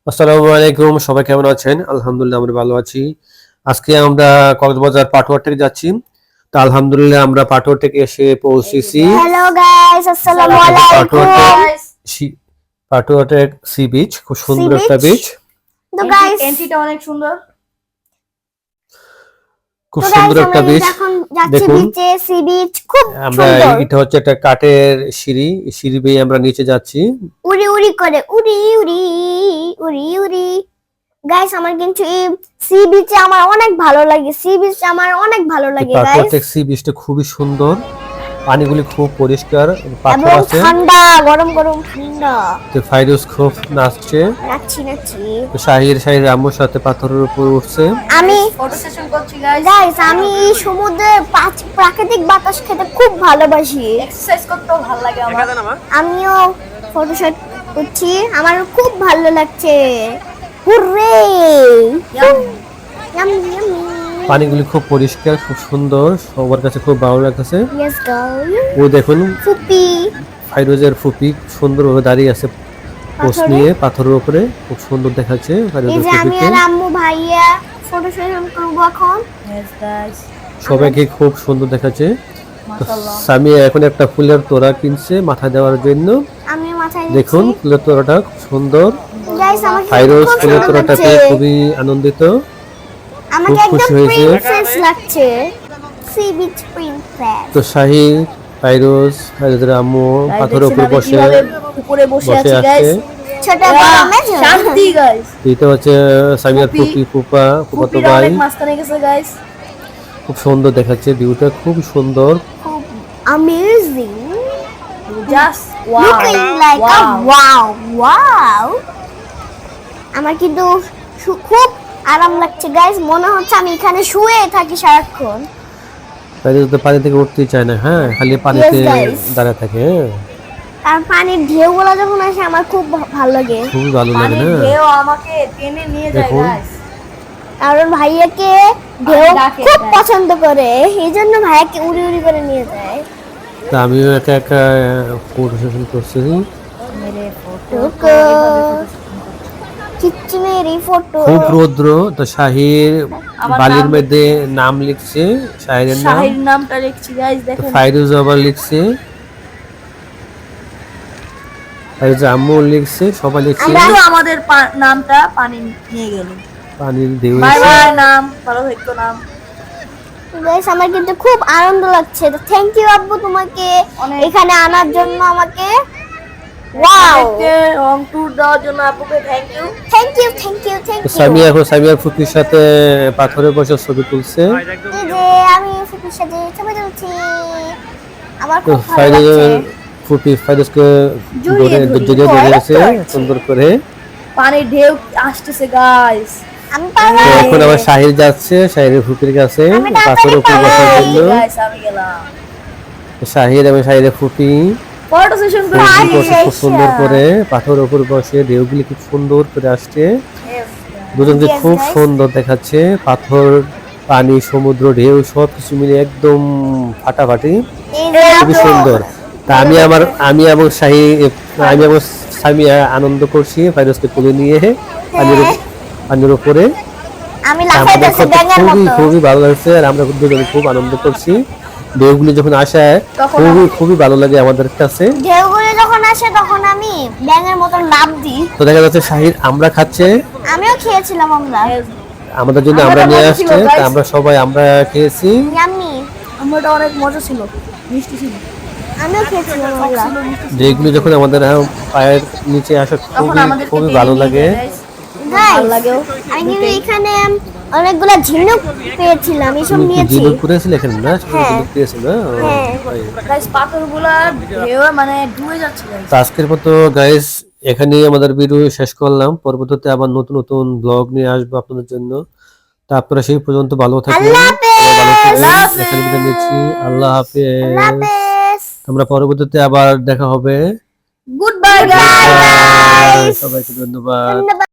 আসসালামু আলাইকুম, সবাই কেমন আছেন? আলহামদুলিল্লাহ আমরা ভালো আছি। আজকে আমরা কক্সবাজার পাটুয়া থেকে যাচ্ছি। তো আলহামদুলিল্লাহ আমরা পাটুয়া থেকে এসে পৌঁছেছি। হ্যালো গাইস, আসসালামু আলাইকুম। পাটুয়া টেক সি বিচ, খুব সুন্দর একটা বিচ। তো গাইস এন্ট্রিটা অনেক সুন্দর, খুব সুন্দর একটা বিচ। এখন যাচ্ছি দেখুন বিচে, সি বিচ খুব আমরা সুন্দর। এটা হচ্ছে একটা কাঠের সিঁড়ি, সিঁড়ি বেয়ে আমরা নিচে যাচ্ছি। উড়ি উড়ি করে উড়ি উড়ি উড়ি উড়ি। গাইস আমার কিন্তু এই সি বিচে আমার অনেক ভালো লাগে, সি বিচ আমার অনেক ভালো লাগে পাটুয়া গাইস। টেক সি বিচটা খুবই সুন্দর, পানিগুলি খুব পরিষ্কার, পাথর এবং আছে, ঠান্ডা, গরম গরম ঠান্ডা। তো ফাইরুজ খুব নাচছে। নাচছি। তো শাহির আম্মুর সাথে পাথরের উপর উঠছে। আমি ফটো সেশন করছি গাইস। গাইস আমি এই সমুদ্রের প্রাকৃতিক বাতাস খেতে খুব ভালোবাসি। এক্সারসাইজ করতেও ভালো লাগে আমার। আমিও ফটোশুট করছি, আমার খুব ভালো লাগছে। হুররে! Yummy yummy. পানিগুলি খুব পরিষ্কার, খুব সুন্দর, সবার কাছে খুব ভালো লাগতেছে। Yes girl. ও দেখুন ফুপি ফাইরোজের ফুপি সুন্দরভাবে দাঁড়িয়ে আছে পোজ পাথরে? নিয়ে পাথরের উপরে, খুব সুন্দর দেখাচ্ছে এই ফাইরোজের যে আমি ফুপিকে। আর আম্মু ভাইয়া ফটোশুট করব এখন। ইয়েস গাইস, সবাইকে খুব সুন্দর দেখাচ্ছে। তো মাশাআল্লাহ। সামিয়া এখন একটা ফুলের তোড়া কিনছে মাথায় দেওয়ার জন্য। আমি মাথায় দেখুন দিচ্ছি। ফুলের তোড়াটা খুব সুন্দর। গাইস আমাকে ফাইরোজ খুব ফুলের সুন্দর তোড়াটা লাগছে। পেয়ে খুবই আনন্দিত। আমাকে খুব একদম খুশি হয়েছে। প্রিন্সেস লাগছে, সি বিচ প্রিন্সেস। তো ফাইরোজের আম্মু পাথরের উপর বসে উপরে বসে আছি আছে। গাইস। ছোট বড় মেজো শান্তি গাইস। এটা হচ্ছে সামিয়ার ফুপি, ফুফাতো ফুপিরা ভাই। অনেক মাঝখানে গেছে গাইস। খুব সুন্দর দেখাচ্ছে, ভিউটা খুব সুন্দর। খুব amazing, just wow, looking like আ ওয়াও ওয়াও। আমার কিন্তু খুব আরাম লাগছে গাইস, মনে হচ্ছে আমি এখানে শুয়ে থাকি সারাক্ষণ। ফাইরোজ তো পানি থেকে উঠতেই চায় না, হ্যাঁ খালি পানিতে Yes, guys. দাঁড়ায় থাকে। হ্যাঁ আর পানির ঢেউগুলো যখন আসে আমার খুব ভালো লাগে, খুবই ভালো লাগে পানির না। ঢেউ আমাকে টেনে নিয়ে যায় দেখুন। গাইস। কারণ ভাইয়াকে ঢেউ ডাকে, খুব guys. পছন্দ করে, এই জন্য ভাইয়াকে উড়ি উড়ি করে নিয়ে যায়। তা আমিও একা একা ফটো সেশন করছি। মেরে ফটো টুকু চিচ্চি মেরি ফটো। খুব রৌদ্র, তো শাহির আমার বালির নাম মধ্যে নাম লিখছে, শাহিরের নাম। শাহির নামটা লিখছি গাইস, তো দেখেন। ফাইরুজ আবার লিখছে, ফাইরুজ আম্মু লিখছে, সবাই লিখছে। কিন্তু আমাদের নামটা পানি নিয়ে গেল। পানির ঢেউ বাই এসে। বাই নাম, ভালো থাকতো নাম। গাইস আমার কিন্তু খুব আনন্দ লাগছে। থ্যাংক ইউ আব্বু তোমাকে অনেক- এখানে আনার জন্য, আমাকে ওয়াও রং ট্যুর দেওয়ার জন্য আপুকে thank you. Thank you thank you thank তো ইউ। সামিয়ার ফুপির সাথে পাথরে বসে ছবি তুলছে। এই যে আমি ফুপির সাথে ছবি তুলছি, আমার তো খুব ভালো লাগছে। ফাইরুজকে জড়িয়ে জড়িয়ে ধরে ধরেছে ধরেছে। সুন্দর করে। পানির ঢেউ আসতেছে গাইস। আমি তো পারবো। এখন আবার শাহির যাচ্ছে শাহিরের ফুপির কাছে আমি তাড়াতাড়ি পাথরের উপর বসার পালাই। জন্য। গাইস আমি গেলাম তো শাহির এবং শাহিরের ফুপি ফটো সেশন ছবি পানি করছে খুব শেষ। সুন্দর করে, পাথরের উপর বসে ঢেউগুলি খুব সুন্দর করে আসছে। দুজনকে Yes, খুব guys. সুন্দর দেখাচ্ছে, পাথর, পানি, সমুদ্র, ঢেউ সবকিছু মিলে একদম ফাটাফাটি, এই যে খুবই আপু, সুন্দর। তা আমি এবং সামিয়া আনন্দ করছি ফাইরুজকে তুলে নিয়ে পানির উপরে। আমি আমাদের লাফাইতেছি ব্যাঙের খুবই মতো। খুবই ভালো লাগছে, আর আমরা দুজনে খুব আনন্দ করছি। ঢেউগুলি যখন আসে তখন খুবই ভালো লাগে আমাদের কাছে। ঢেউগুলো যখন আসে তখন আমি ব্যাঙের মতো লাফ দিই। তো দেখা যাচ্ছে শাহির আমরা খাচ্ছে, আমিও খেয়েছিলাম আমরা। আমাদের জন্য আমরা আমারটা নিয়ে মজা আসছে, ছিল, guys. তা আমরা খেয়েছি। ইয়াম্মি, আমারটা অনেক মজা ছিল, মিষ্টি ছিল। আমিও খেয়েছিলাম আমরা। যেগুলো যখন আমাদের পায়ের নিচে আসে তখন আমাদেরকে খুবই টেনে ভালো নিয়ে লাগে। যায়, guys। Guys, ভালো লাগেও। আমি কিন্তু এখানে অনেকগুলা ঝিনুক পেয়েছিলাম, এসব তুমি কি নিয়েছি। জিনুক পুড়েছিল এখানে না? হ্যাঁ। জিনুক পেয়েছিল না? হ্যাঁ। গাইস পাথরগুলা ঢেউ মানে ডুবে যাচ্ছে গাইস। তো আজকের মতো গাইস এখানেই আমাদের ভিডিও শেষ করলাম। পরবর্তীতে আবার নতুন নতুন ব্লগ নিয়ে আসবো আপনাদের জন্য। তা আপনারা সেই পর্যন্ত ভালো থাকবেন, আল্লাহ হাফেজ। ভালো থাকবেন। আল্লাহ হাফেজ। এখানে বিদায় নিচ্ছি। আল্লাহ আল্লাহ হাফেজ। হাফেজ। আমরা পরবর্তীতে আবার দেখা হবে। Good bye guys. সবাইকে ধন্যবাদ। ধন্যবাদ।